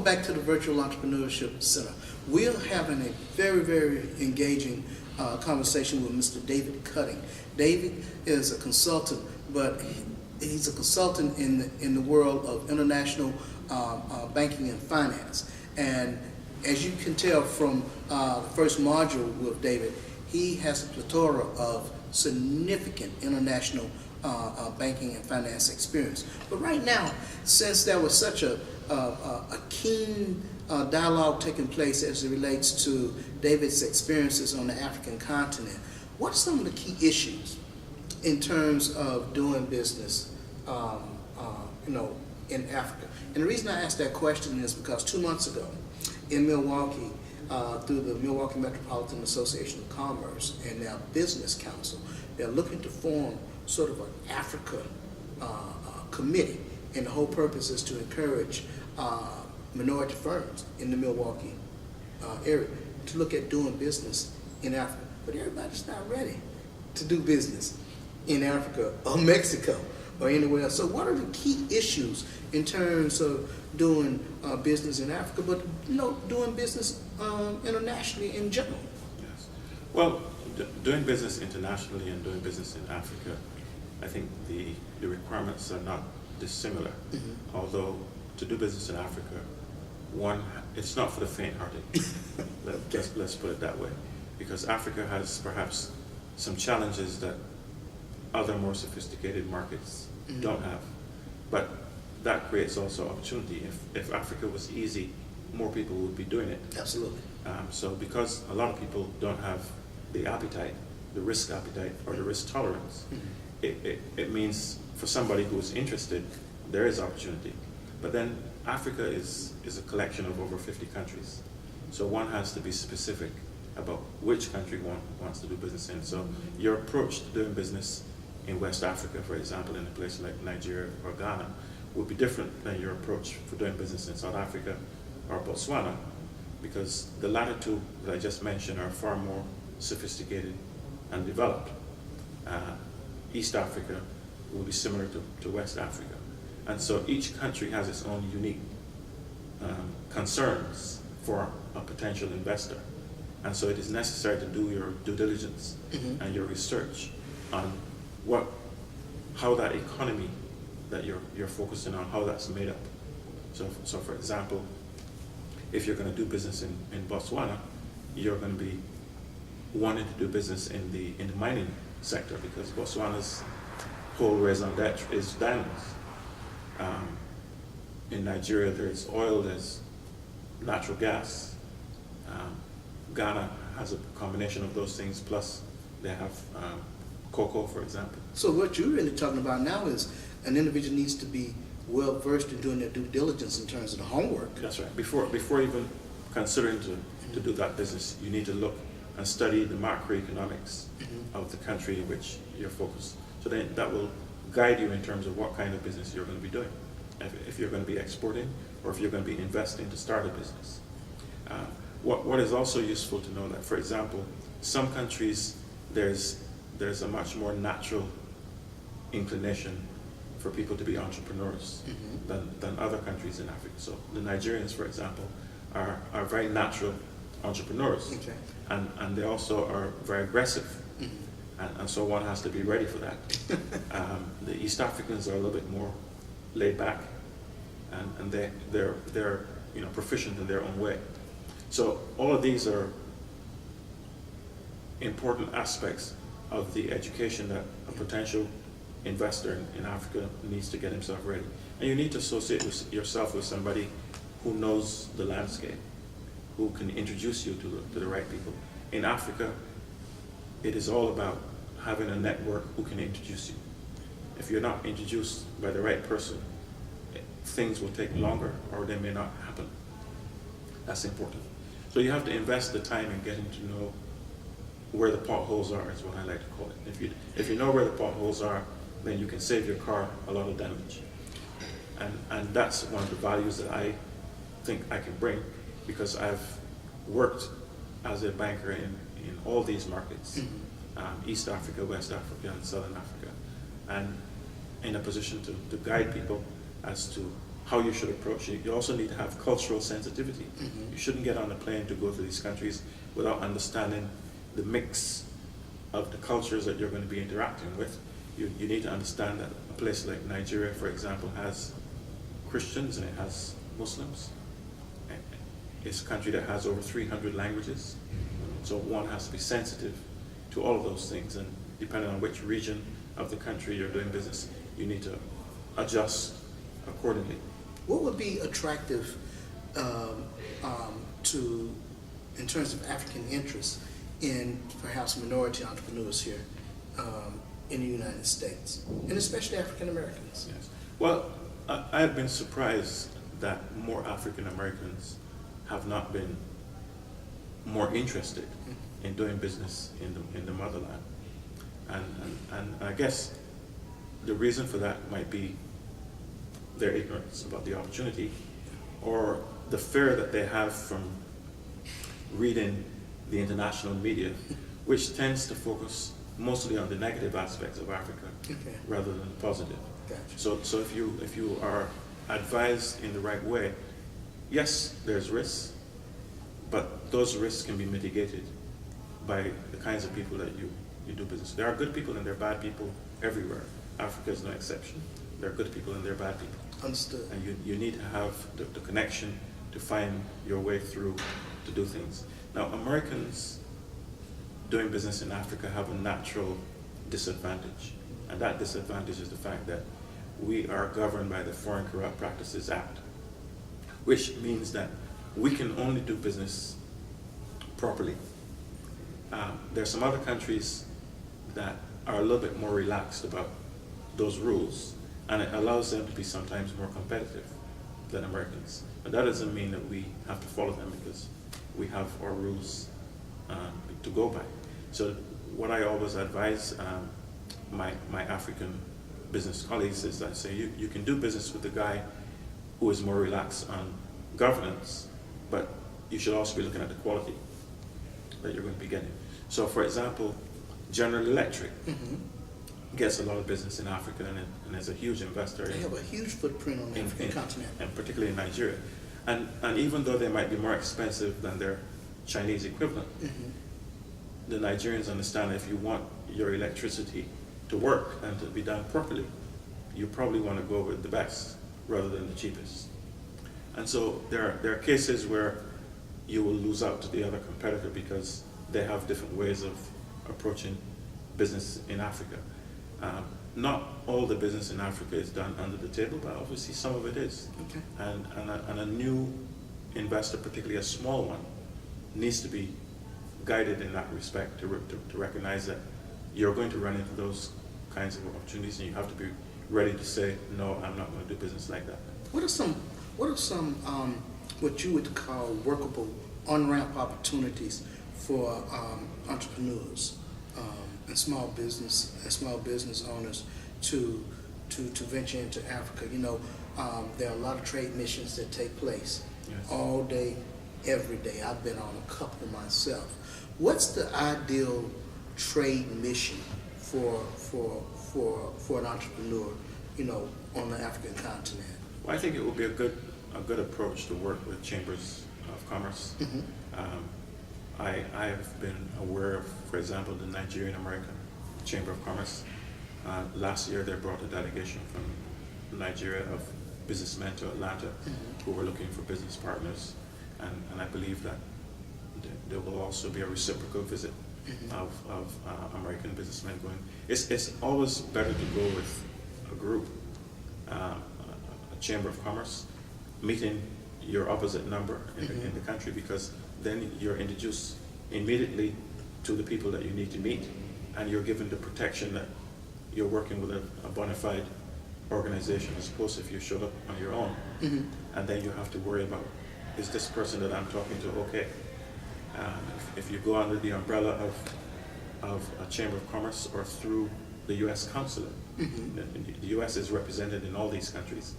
back to the Virtual Entrepreneurship Center. We're having a very, very engaging conversation with Mr. David Cutting. David is a consultant, but he's a consultant in the world of international banking and finance. And as you can tell from the first module with David, he has a plethora of significant international banking and finance experience. But right now, since there was such a keen dialogue taking place as it relates to David's experiences on the African continent, what are some of the key issues in terms of doing business, in Africa? And the reason I asked that question is because 2 months ago in Milwaukee, through the Milwaukee Metropolitan Association of Commerce and their Business Council, they're looking to form sort of an Africa committee, and the whole purpose is to encourage minority firms in the Milwaukee area to look at doing business in Africa. But everybody's not ready to do business in Africa or Mexico or anywhere else. So what are the key issues in terms of doing business in Africa, but doing business internationally in general? Yes. Well, doing business internationally and doing business in Africa, I think the requirements are not dissimilar. Mm-hmm. Although to do business in Africa, it's not for the faint-hearted. Let's put it that way, because Africa has perhaps some challenges that other more sophisticated markets mm-hmm. don't have. But that creates also opportunity. If Africa was easy, more people would be doing it. Absolutely. So because a lot of people don't have the appetite, the risk appetite, or the risk tolerance, mm-hmm. it means for somebody who is interested, there is opportunity. But then Africa is a collection of over 50 countries. So one has to be specific about which country one wants to do business in. So your approach to doing business in West Africa, for example, in a place like Nigeria or Ghana, would be different than your approach for doing business in South Africa or Botswana, because the latter two that I just mentioned are far more sophisticated and developed. East Africa will be similar to West Africa. And so each country has its own unique concerns for a potential investor. And so it is necessary to do your due diligence mm-hmm. and your research on how that economy that you're focusing on, how that's made up. So for example, if you're going to do business in Botswana, you're going to be wanting to do business in the mining sector, because Botswana's whole raison d'etre is diamonds. In Nigeria, there's oil, there's natural gas. Ghana has a combination of those things, plus they have cocoa, for example. So what you're really talking about now is an individual needs to be well versed in doing their due diligence in terms of the homework. That's right. Before even considering to do that business, you need to look and study the macroeconomics mm-hmm. of the country in which you're focused. So then that will guide you in terms of what kind of business you're going to be doing. If you're going to be exporting, or if you're going to be investing to start a business. What is also useful to know that, for example, some countries there's a much more natural inclination for people to be entrepreneurs mm-hmm. than other countries in Africa. So the Nigerians, for example, are very natural entrepreneurs, okay. and they also are very aggressive, mm-hmm. and so one has to be ready for that. The East Africans are a little bit more laid back, and they're proficient in their own way. So all of these are important aspects of the education that a potential investor in Africa needs to get himself ready. And you need to associate yourself with somebody who knows the landscape, who can introduce you to the right people. In Africa, it is all about having a network who can introduce you. If you're not introduced by the right person, things will take longer, or they may not happen. That's important. So you have to invest the time in getting to know where the potholes are, is what I like to call it. If you know where the potholes are, then you can save your car a lot of damage. And that's one of the values that I think I can bring, because I've worked as a banker in all these markets, East Africa, West Africa, and Southern Africa, and in a position to guide people as to how you should approach it. You also need to have cultural sensitivity. Mhm. You shouldn't get on a plane to go to these countries without understanding the mix of the cultures that you're going to be interacting with. You need to understand that a place like Nigeria, for example, has Christians and it has Muslims. It's a country that has over 300 languages. So one has to be sensitive to all of those things, and depending on which region of the country you're doing business, you need to adjust accordingly. What would be attractive to, in terms of African interests in perhaps minority entrepreneurs here in the United States, and especially African Americans? Yes. Well, I have been surprised that more African Americans have not been more interested in doing business in the motherland. And I guess the reason for that might be their ignorance about the opportunity, or the fear that they have from reading the international media, which tends to focus mostly on the negative aspects of Africa Okay. rather than the positive. Gotcha. So if you are advised in the right way, yes, there's risks, but those risks can be mitigated by the kinds of people that you do business. There are good people and there are bad people everywhere. Africa is no exception. There are good people and there are bad people. Understood. And you need to have the connection to find your way through to do things. Now, Americans doing business in Africa have a natural disadvantage. And that disadvantage is the fact that we are governed by the Foreign Corrupt Practices Act, which means that we can only do business properly. There are some other countries that are a little bit more relaxed about those rules, and it allows them to be sometimes more competitive than Americans. But that doesn't mean that we have to follow them, because we have our rules to go by. So what I always advise my African business colleagues is that I say you can do business with the guy who is more relaxed on governance, but you should also be looking at the quality that you're going to be getting. So for example, General Electric gets a lot of business in Africa, and is a huge investor. They have a huge footprint on the African continent. And particularly in Nigeria. And even though they might be more expensive than their Chinese equivalent, the Nigerians understand that if you want your electricity to work and to be done properly, you probably want to go with the best rather than the cheapest. And so there are cases where you will lose out to the other competitor because they have different ways of approaching business in Africa. Not all the business in Africa is done under the table, but obviously some of it is. Okay. And a new investor, particularly a small one, needs to be guided in that respect to recognize that you're going to run into those kinds of opportunities, and you have to be ready to say, no, I'm not going to do business like that. What are some what you would call workable on-ramp opportunities for entrepreneurs and small business owners to venture into Africa? You know, there are a lot of trade missions that take place all day, every day. I've been on a couple myself. What's the ideal trade mission for an entrepreneur, you know, on the African continent? Well, I think it would be a good approach to work with chambers of commerce. I have been aware of, for example, the Nigerian American Chamber of Commerce. Last year they brought a delegation from Nigeria of businessmen to Atlanta who were looking for business partners, and I believe that there will also be a reciprocal visit of American businessmen going. It's always better to go with a group, a Chamber of Commerce, meeting your opposite number in the country, because then you're introduced immediately to the people that you need to meet, and you're given the protection that you're working with a bona fide organization, as opposed to if you showed up on your own, and then you have to worry about, is this person that I'm talking to okay? If you go under the umbrella of a Chamber of Commerce or through the U.S. consulate, the U.S. is represented in all these countries.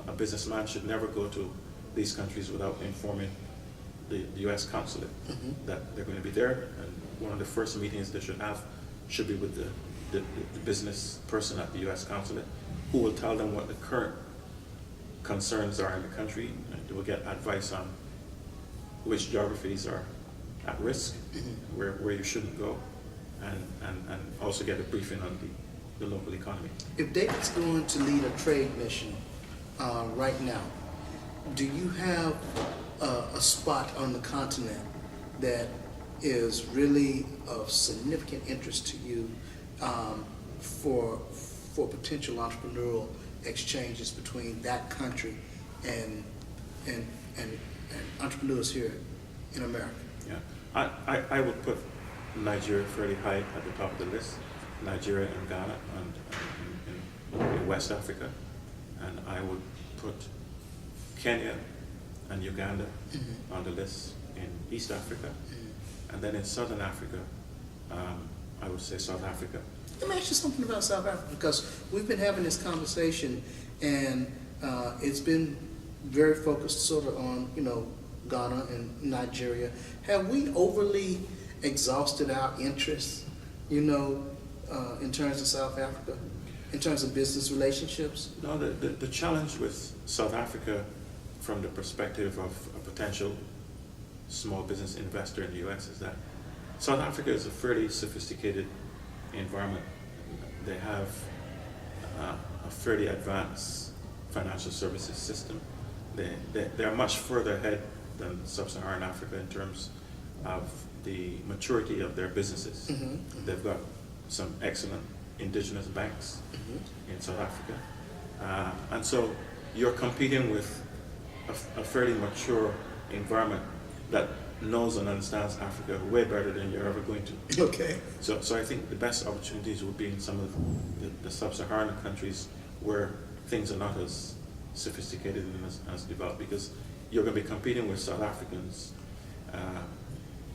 A businessman should never go to these countries without informing the U.S. consulate that they're going to be there, and one of the first meetings they should be with the business person at the U.S. consulate, who will tell them what the current concerns are in the country. They will get advice on which geographies are at risk, where you shouldn't go, and also get a briefing on the local economy. If David's going to lead a trade mission right now, do you have a spot on the continent that is really of significant interest to you for potential entrepreneurial exchanges between that country and entrepreneurs here in America? Yeah, I would put Nigeria fairly high at the top of the list. Nigeria and Ghana in West Africa, and I would put Kenya and Uganda on the list in East Africa, and then in Southern Africa, I would say South Africa. Let me ask you something about South Africa, because we've been having this conversation, and it's been very focused sort of on, Ghana and Nigeria. Have we overly exhausted our interests, in terms of South Africa, in terms of business relationships? No, the challenge with South Africa from the perspective of a potential small business investor in the U.S. is that South Africa is a fairly sophisticated environment. They have a fairly advanced financial services system. They're much further ahead than Sub-Saharan Africa in terms of the maturity of their businesses. They've got some excellent indigenous banks in South Africa. And so you're competing with a fairly mature environment that knows and understands Africa way better than you're ever going to. Okay. So I think the best opportunities would be in some of the Sub-Saharan countries where things are not as sophisticated and as developed, because you're going to be competing with South Africans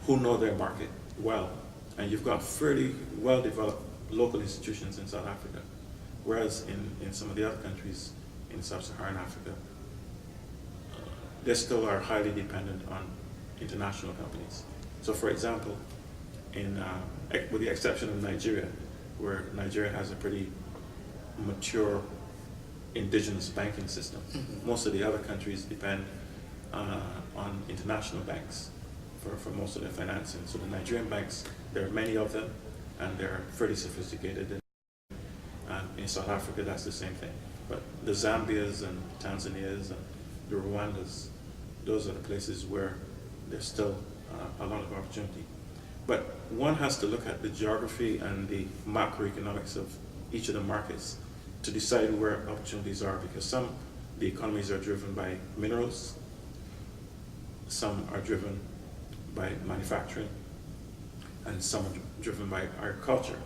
who know their market well, and you've got fairly well-developed local institutions in South Africa, whereas in some of the other countries in Sub-Saharan Africa, they still are highly dependent on international companies. So for example, with the exception of Nigeria, where Nigeria has a pretty mature indigenous banking system, most of the other countries depend on international banks for most of their financing. So the Nigerian banks, there are many of them, and they're fairly sophisticated. And in South Africa, that's the same thing. But the Zambias and Tanzanias and the Rwandas, those are the places where there's still a lot of opportunity. But one has to look at the geography and the macroeconomics of each of the markets to decide where opportunities are, because the economies are driven by minerals, some are driven by manufacturing, and some are driven by agriculture.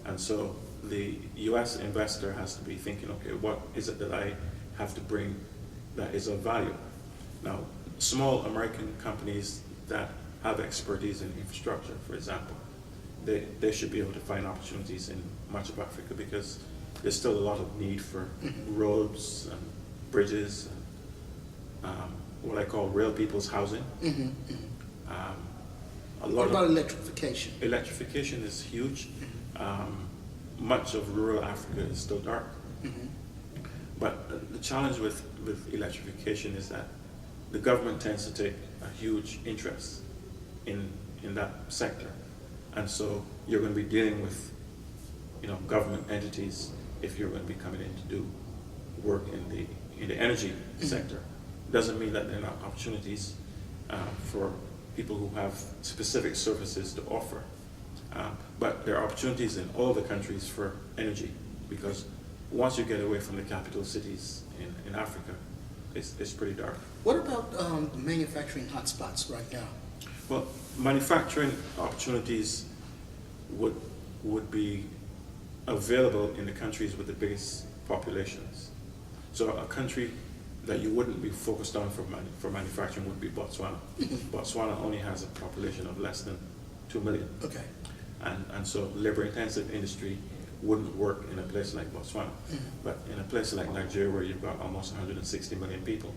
And so the US investor has to be thinking, okay, what is it that I have to bring that is of value? Now, small American companies that have expertise in infrastructure, for example, they should be able to find opportunities in much of Africa, because there's still a lot of need for roads and bridges, and what I call real people's housing. What about electrification? Electrification is huge. Much of rural Africa is still dark. But the challenge with electrification is that the government tends to take a huge interest in that sector. And so you're going to be dealing with government entities if you're going to be coming in to do work in the energy sector. Doesn't mean that there are not opportunities for people who have specific services to offer. But there are opportunities in all the countries for energy, because once you get away from the capital cities in Africa, it's pretty dark. What about manufacturing hotspots right now? Well, manufacturing opportunities would be available in the countries with the biggest populations. So a country that you wouldn't be focused on for manufacturing would be Botswana. Botswana only has a population of less than 2 million. Okay. And so labor-intensive industry wouldn't work in a place like Botswana. But in a place like Nigeria, where you've got almost 160 million people,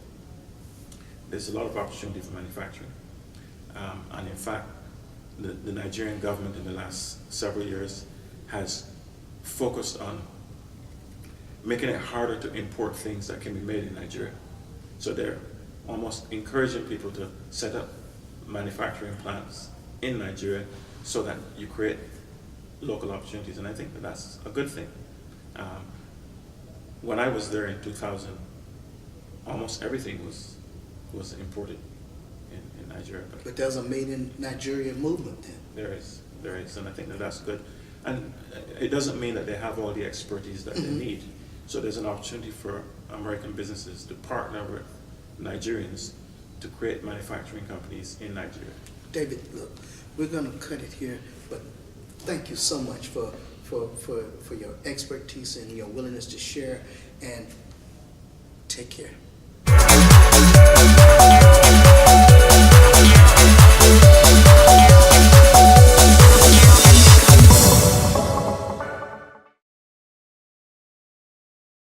there's a lot of opportunity for manufacturing. And in fact, the Nigerian government in the last several years has focused on making it harder to import things that can be made in Nigeria. So they're almost encouraging people to set up manufacturing plants in Nigeria so that you create local opportunities, and I think that that's a good thing. When I was there in 2000, almost everything was imported in Nigeria. But there's a made in Nigeria movement then. There is, and I think that that's good. And it doesn't mean that they have all the expertise that they need. So there's an opportunity for American businesses to partner with Nigerians to create manufacturing companies in Nigeria. David, look, we're going to cut it here, but thank you so much for your expertise and your willingness to share, and take care.